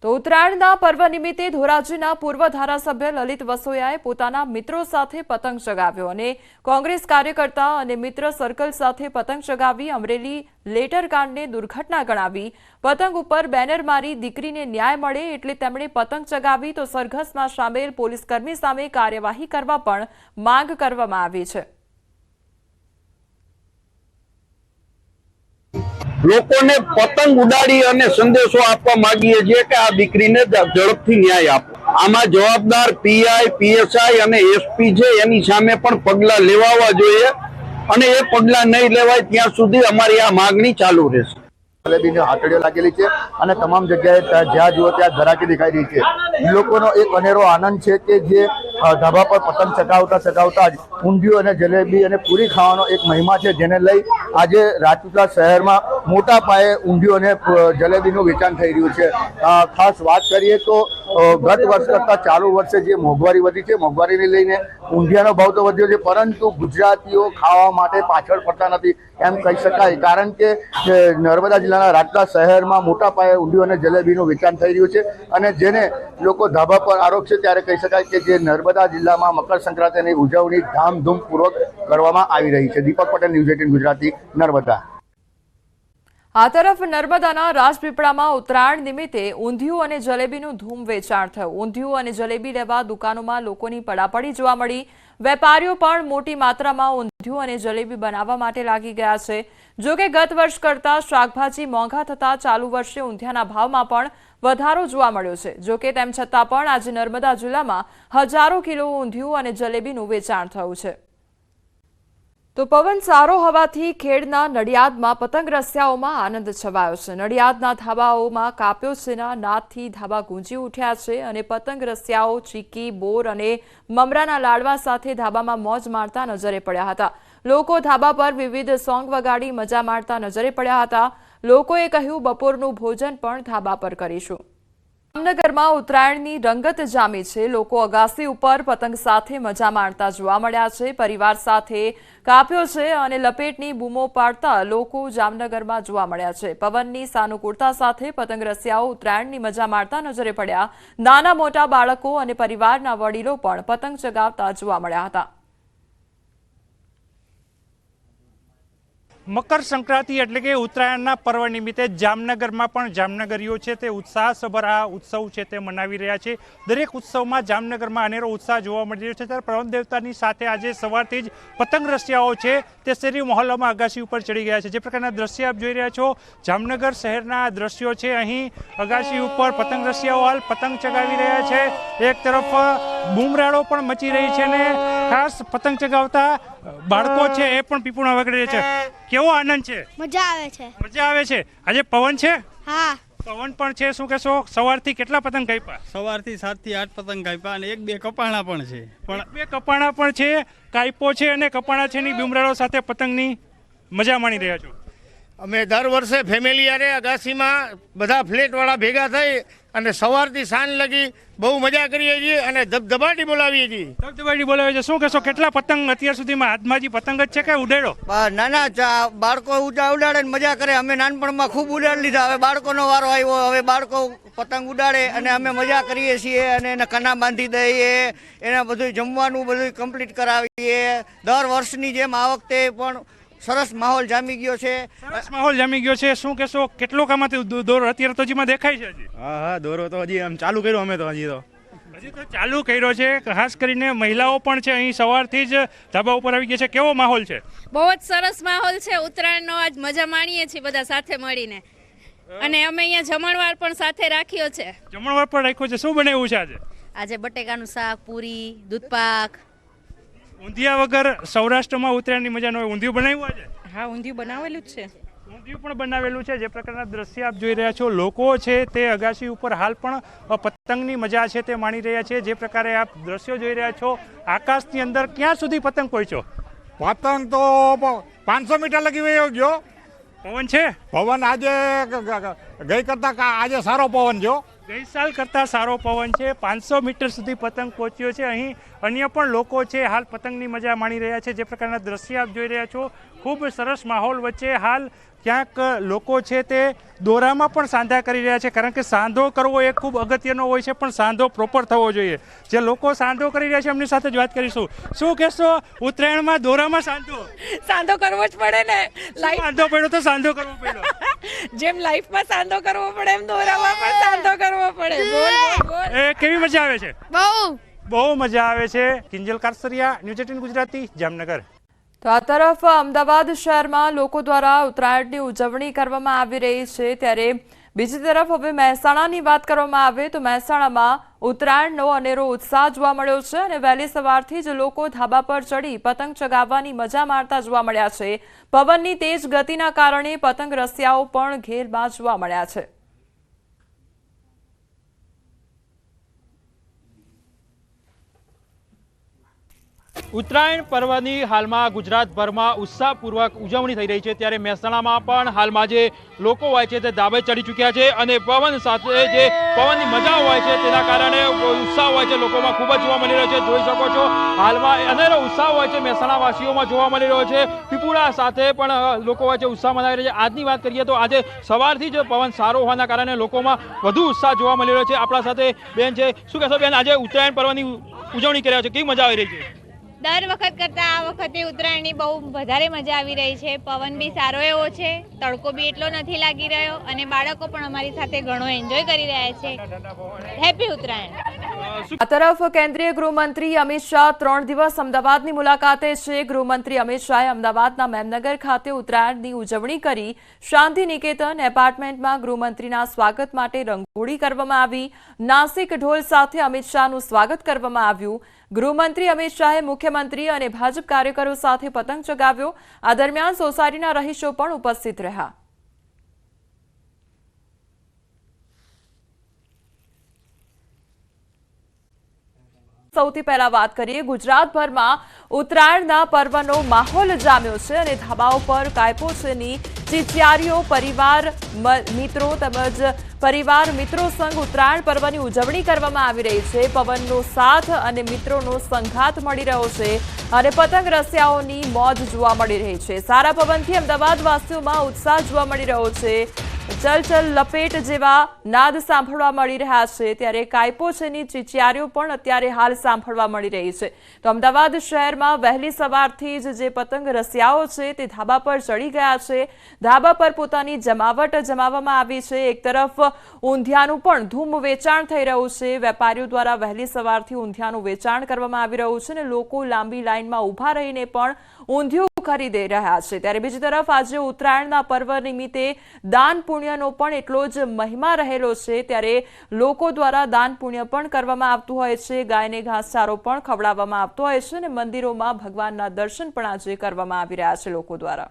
તો ઉત્તરાયણના પર્વ નિમિત્તે ધોરાજીના પૂર્વ ધારાસભ્ય લલિત વસોયાએ પોતાના મિત્રો સાથે પતંગ ચગાવ્યો અને કોંગ્રેસ કાર્યકર્તા અને મિત્ર સર્કલ સાથે પતંગ ચગાવી અમરેલી લેટરકાંડને દુર્ઘટના ગણાવી પતંગ ઉપર બેનર મારી દીકરીને ન્યાય મળે એટલે તેમણે પતંગ ચગાવી તો સરઘસમાં સામેલ પોલીસકર્મી સામે કાર્યવાહી કરવા પણ માંગ કરવામાં આવી છે। લોકોને પતંગ ઉડાડી અને સંદેશો આપવા માંગીએ છીએ કે આ દીકરીને ઝડપથી ન્યાય આપો। આમાં જવાબદાર પીઆઈ, પીએસઆઈ અને એસપી છે એની સામે પણ પગલાં લેવાવા જોઈએ અને એ પગલાં નહીં લેવાય ત્યાં સુધી અમારી આ માંગણી ચાલુ રહેશે। જલેબીની હાથડીઓ લાગેલી છે અને તમામ જગ્યાએ જ્યાં જુઓ ત્યાં ધરાકી દેખાઈ રહી છે। લોકોનો એક અનેરો આનંદ છે કે જે ધાબા પર પતંગ ચગાવતા જ ઊંધિયું અને જલેબી અને પૂરી ખાવાનો એક મહિમા છે, જેને લઈ આજે રાજપીપળા શહેરમાં મોટા પાયે ઊંધિયું અને જલેબીનું વેચાણ થઈ રહ્યું છે। ખાસ વાત કરીએ તો ગત વર્ષ કરતાં ચાલુ વર્ષે જે મોંઘવારી વધી છે, મોંઘવારીને લઈને ઊંધિયાનો ભાવ તો વધ્યો છે, પરંતુ ગુજરાતીઓ ખાવા માટે પાછળ પડતા નથી એમ કહી શકાય, કારણ કે નર્મદા જિલ્લાના રાજપીપળા શહેરમાં મોટા પાયે ઊંધિયું અને જલેબીનું વેચાણ થઈ રહ્યું છે અને જેને લોકો ધાબા પર આરોગશે ત્યારે કહી શકાય કે જે નર્મદા જિલ્લામાં મકર સંક્રાંતિની ઉજવણી ધામધૂમપૂર્વક કરવામાં આવી રહી છે। દીપક પટેલ, ન્યૂઝ 18 ગુજરાતી, નર્મદા। આ તરફ નર્મદાના રાજપીપળામાં ઉત્તરાયણ નિમિત્તે ઊંધિયું અને જલેબીનું ધૂમ વેચાણ થયું। ઊંધિયું અને જલેબી લેવા દુકાનોમાં લોકોની પડાપડી જોવા મળી। વેપારીઓ પણ મોટી માત્રામાં ઊંધિયું અને જલેબી બનાવવા માટે લાગી ગયા છે। જો કે ગત વર્ષ કરતાં શાકભાજી મોંઘા થતાં ચાલુ વર્ષે ઊંધિયાના ભાવમાં પણ વધારો જોવા મળ્યો છે। જો કે તેમ છતાં પણ આજે નર્મદા જિલ્લામાં હજારો કિલો ઊંધિયું અને જલેબીનું વેચાણ થયું છે। તો પવન સારો હોવાથી ખેડના નડિયાદમાં પતંગ રસિયાઓમાં આનંદ છવાયો છે। નડિયાદના ધાબાઓમાં કાપ્યો છેના નાદથી ધાબા ગુંજી ઉઠ્યા છે અને પતંગ રસિયાઓ ચીકી, બોર અને મમરાના લાડવા સાથે ધાબામાં મોજ માણતા નજરે પડ્યા હતા। લોકો ધાબા પર વિવિધ સોંગ વગાડી મજા માણતા નજરે પડ્યા હતા। લોકોએ કહ્યું, બપોરનું ભોજન પણ ધાબા પર કરીશું। જામનગરમાં ઉત્તરાયણની રંગત જામી છે। લોકો અગાસી ઉપર પતંગ સાથે મજા માણતા જોવા મળ્યા છે। પરિવાર સાથે કાપ્યો છે અને લપેટની બૂમો પાડતા લોકો જામનગરમાં જોવા મળ્યા છે। પવનની સાનુકૂળતા સાથે પતંગ રસિયાઓ ઉત્તરાયણની મજા માણતા નજરે પડ્યા। નાના મોટા બાળકો અને પરિવારના વડીલો પણ પતંગ ચગાવતા જોવા મળ્યા હતા। મકર સંક્રાંતિ એટલે કે ઉત્તરાયણના પર્વ નિમિત્તે જામનગરમાં પણ જામનગરીઓ છે તે ઉત્સાહસભર આ ઉત્સવ છે તે મનાવી રહ્યા છે। દરેક ઉત્સવમાં જામનગરમાં અનેરો ઉત્સાહ જોવા મળી રહ્યો છે। ત્યારે પવન દેવતાની સાથે આજે સવારથી જ પતંગ રસિયાઓ છે તે શેરી મહોલ્લામાં અગાસી ઉપર ચડી ગયા છે। જે પ્રકારના દ્રશ્ય આપ જોઈ રહ્યા છો, જામનગર શહેરના દ્રશ્યો છે। અહીં અગાસી ઉપર પતંગ રસિયાઓ હાલ પતંગ ચગાવી રહ્યા છે। એક તરફ બૂમરાળો પણ મચી રહી છે ને ખાસ પતંગ ચગાવતા બાળકો છે એ પણ પીપુણા વગાડી રહ્યા છે। કેવો આનંદ છે? મજા આવે છે। મજા આવે છે। આજે પવન છે? હા, પવન પણ છે। શું કહેશો, સવારથી કેટલા પતંગ કાપ્યા? સવારથી 7 થી 8 પતંગ કાપ્યા અને 1-2 કપાણા પણ છે। પણ 2 કપાણા પણ છે, કાપ્યો છે અને કપાણા છે ની બુમરાળો સાથે પતંગની મજા માણી રહ્યા છો। અમે દર વર્ષે ફેમિલી યારે અગાસીમાં બધા ફ્લેટવાળા ભેગા થઈ અને સવારથી સાંજ લગી બહુ મજા કરીએ છીએ અને ધબધબાટી બોલાવીએ છીએ। ધબધબાટી બોલાવે છે। શું કહેશો, કેટલા પતંગ અત્યાર સુધીમાં હાથમાં હજી પતંગ જ છે કે ઉડાડો? નાના બાળકો ઉડાડે ને મજા કરે। અમે નાનપણમાં ખૂબ ઉડાડી લીધા, હવે બાળકોનો વારો આવ્યો, હવે બાળકો પતંગ ઉડાડે અને અમે મજા કરીએ છીએ અને એને કના બાંધી દઈએ, એને બધું જમવાનું બધું કમ્પ્લીટ કરાવીએ। દર વર્ષની જેમ આ વખતે પણ સરસ માહોલ જામી ગયો છે। સરસ માહોલ જામી ગયો છે। શું કહેશો, કેટલો કામાંથી દોરો અત્યારે તો હજીમાં દેખાય છે? હજી હા, દોરો તો હજી આમ ચાલુ કર્યો અમે તો હજી તો ચાલુ કર્યો છે। ખાસ કરીને મહિલાઓ પણ છે અહીં સવારથી જ ધાબા ઉપર આવી ગયા છે। કેવો માહોલ છે? બહુ જ સરસ માહોલ છે। ઉત્તરાયણનો આજ મજા માણીએ છીએ બધા સાથે મળીને અને અમે અહીંયા જમણવાર પણ સાથે રાખ્યો છે। જમણવાર પણ રાખ્યો છે। શું બનાવ્યું છે આજે? આજે બટેકાનું શાક, પૂરી, દૂધપાક। ઊંધિયા વગર સૌરાષ્ટ્રમાં ઉત્તરાયણની મજા ન હોય। ઊંધિયું બનાવ્યું આજે? હા, ઊંધિયું બનાવેલું જ છે। ઊંધિયું પણ બનાવેલું છે। જે પ્રકારના દ્રશ્ય આપ જોઈ રહ્યા છો, લોકો છે તે અગાસી ઉપર હાલ પણ પતંગની મજા છે તે માણી રહ્યા છે। જે પ્રકારે આપ દ્રશ્યો જોઈ રહ્યા છો, આકાશની અંદર ક્યાં સુધી પતંગ પહોંચ્યો? પતંગ તો 500 મીટર લગી વયો ગયો। પવન છે? પવન આજે ગઈ કરતા આજે સારો પવન જો। ગઈ સાલ કરતાં સારો પવન છે। 500 મીટર સુધી પતંગ પહોંચ્યો છે। અહીં અન્ય પણ લોકો છે હાલ પતંગની મજા માણી રહ્યા છે। જે પ્રકારના દ્રશ્ય આપ જોઈ રહ્યા છો, ખૂબ સરસ માહોલ વચ્ચે હાલ ક્યાંક લોકો છે તે દોરામાં પણ સાંધા કરી રહ્યા છે, કારણ કે સાંધો કરવો એ ખૂબ અગત્યનો હોય છે, પણ સાંધો પ્રોપર થવો જોઈએ। જે લોકો સાંધો કરી રહ્યા છે એમની સાથે જ વાત કરીશું। શું કહેશો, ઉત્તરાયણમાં દોરામાં સાંધો કરવો જ પડે ને, સાંધો પડ્યો તો સાંધો કરવો પડ્યો, જેમ લાઈફમાં સાંધો કરવો પડે એમ દોરામાં પણ સાંધો કરવો પડે। બોલ બોલ એ કેવી મજા આવે છે? બહુ મજા આવે છે। કિંજલ કારસરિયા, ન્યૂઝ 18 ગુજરાતી, જામનગર। તો આ તરફ અમદાવાદ શહેરમાં લોકો દ્વારા ઉત્તરાયણની ઉજવણી કરવામાં આવી રહી છે, ત્યારે બીજી તરફ હવે મહેસાણાની વાત કરવામાં આવે તો મહેસાણામાં ઉત્તરાયણનો અનેરો ઉત્સાહ જોવા મળ્યો છે અને વહેલી સવારથી જ લોકો ધાબા પર ચડી પતંગ ચગાવવાની મજા માણતા જોવા મળ્યા છે। પવનની તેજ ગતિના કારણે પતંગ રસિયાઓ પણ ઘેરમાં જોવા મળ્યા છે। ઉત્તરાયણ પર્વની હાલમાં ગુજરાતભરમાં ઉત્સાહપૂર્વક ઉજવણી થઈ રહી છે, ત્યારે મહેસાણામાં પણ હાલમાં જે લોકો હોય છે તે ધાબે ચડી ચૂક્યા છે અને પવન સાથે જે પવનની મજા હોય છે તેના કારણે ઉત્સાહ હોય છે લોકોમાં ખૂબ જ જોવા મળી રહ્યો છે। જોઈ શકો છો હાલમાં અનેરો ઉત્સાહ હોય છે મહેસાણા વાસીઓમાં જોવા મળી રહ્યો છે। પીપુડા સાથે પણ લોકો હોય છે ઉત્સાહ મનાવી રહ્યા છે। આજની વાત કરીએ તો આજે સવારથી જ પવન સારો હોવાના કારણે લોકોમાં વધુ ઉત્સાહ જોવા મળી રહ્યો છે। આપણા સાથે બેન છે, શું કહેશો બેન, આજે ઉત્તરાયણ પર્વની ઉજવણી કરી રહ્યા છે, કેવી મજા આવી રહી છે? દર વખત કરતાં આ વખતે ઉત્તરાયણની બહુ વધારે મજા આવી રહી છે। પવન બી સારો એવો છે, તડકો બી એટલો નથી લાગી રહ્યો અને બાળકો પણ અમારી સાથે ઘણો એન્જોય કરી રહ્યા છે। હેપી ઉત્તરાયણ। આ તરફ કેન્દ્રીય ગૃહમંત્રી અમિત શાહ 3 દિવસ અમદાવાદની મુલાકાતે છે। ગૃહમંત્રી અમિત શાહે અમદાવાદના મેમનગર ખાતે ઉત્તરાયણની ઉજવણી કરી। શાંતિ નિકેતન એપાર્ટમેન્ટમાં ગૃહમંત્રીના સ્વાગત માટે રંગોળી કરવામાં આવી। નાસિક ઢોલ સાથે અમિત શાહનું સ્વાગત કરવામાં આવ્યું। ગૃહમંત્રી અમિત શાહે મુખ્યમંત્રી અને ભાજપ કાર્યકરો સાથે પતંગ ચગાવ્યો। આ દરમિયાન સોસાયટીના રહીશો પણ ઉપસ્થિત રહ્યા। સૌથી પહેલા વાત કરીએ, ગુજરાતભરમાં ઉત્તરાયણના પર્વનો માહોલ જામ્યો છે અને ધાબાઓ પર કાયપોની ચિચિયારીઓ પરિવાર મિત્રો તેમજ પરિવાર મિત્રો સંગ ઉત્તરાયણ પર્વની ઉજવણી કરવામાં આવી રહી છે। પવનનો સાથ અને મિત્રોનો સંઘાત મળી રહ્યો છે અને પતંગ રસિયાઓની મોજ જોવા મળી રહી છે। સારા પવનથી અમદાવાદવાસીઓમાં ઉત્સાહ જોવા મળી રહ્યો છે। ચલ ચલ લપેટ જેવા નાદ સાંભળવા મળી રહ્યા છે, ત્યારે કાયપોની ચિચિયારીઓ પણ અત્યારે હાલ સાંભળવા મળી રહી છે। તો અમદાવાદ શહેરમાં વહેલી સવારથી જ જે પતંગ રસિયાઓ છે તે ધાબા પર ચડી ગયા છે। ધાબા પર પોતાની જમાવટ જમાવવામાં આવી છે। એક તરફ ઊંધિયાનું પણ ધૂમ વેચાણ થઈ રહ્યું છે। વેપારીઓ દ્વારા વહેલી સવારથી ઊંધિયાનું વેચાણ કરવામાં આવી રહ્યું છે અને લોકો લાંબી લાઇનમાં ઊભા રહીને પણ ઊંધિયું ખરીદી રહ્યા છે। ત્યારે બીજી તરફ આજે ઉત્તરાયણના પર્વ નિમિત્તે દાન પુણ્યનો પણ એટલો જ મહિમા રહેલો છે, ત્યારે લોકો દ્વારા દાન પુણ્ય પણ કરવામાં આવતું હોય છે। ગાયને ઘાસચારો પણ ખવડાવવામાં આવતો હોય છે અને મંદિરોમાં ભગવાનના દર્શન પણ આજે કરવામાં આવી રહ્યા છે લોકો દ્વારા।